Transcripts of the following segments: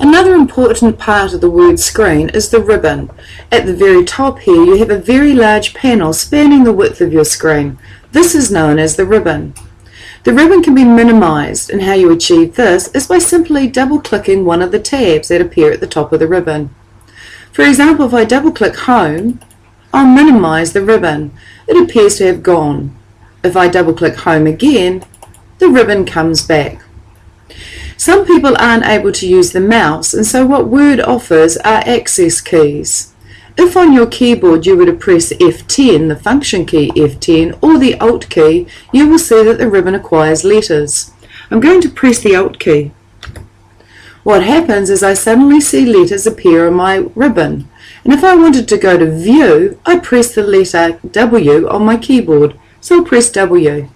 Another important part of the Word screen is the ribbon. At the very top here you have a very large panel spanning the width of your screen. This is known as the ribbon. The ribbon can be minimized, and how you achieve this is by simply double-clicking one of the tabs that appear at the top of the ribbon. For example, if I double-click Home, I'll minimize the ribbon. It appears to have gone. If I double-click Home again, the ribbon comes back. Some people aren't able to use the mouse, and so what Word offers are access keys. If on your keyboard you were to press F10, the function key F10, or the Alt key, you will see that the ribbon acquires letters. I'm going to press the Alt key. What happens is I suddenly see letters appear on my ribbon, and if I wanted to go to View, I press the letter W on my keyboard, so I'll press W.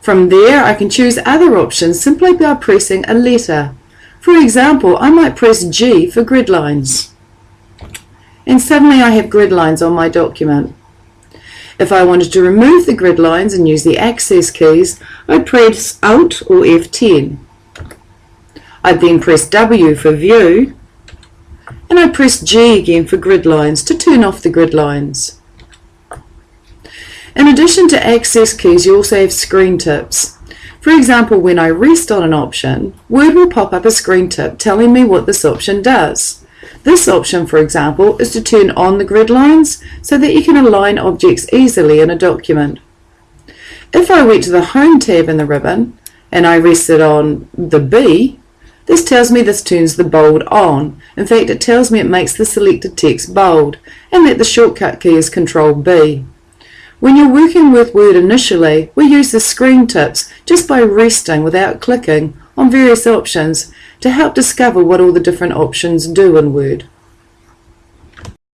From there I can choose other options simply by pressing a letter. For example, I might press G for Gridlines. And suddenly I have gridlines on my document. If I wanted to remove the gridlines and use the access keys, I'd press Alt or F10. I'd then press W for View, and I'd press G again for gridlines to turn off the gridlines. In addition to access keys, you also have screen tips. For example, when I rest on an option, Word will pop up a screen tip telling me what this option does. This option, for example, is to turn on the grid lines so that you can align objects easily in a document. If I went to the Home tab in the ribbon and I rested on the B, this tells me this turns the bold on. In fact, it tells me it makes the selected text bold and that the shortcut key is Control B. When you're working with Word initially, we use the screen tips just by resting without clicking on various options to help discover what all the different options do in Word.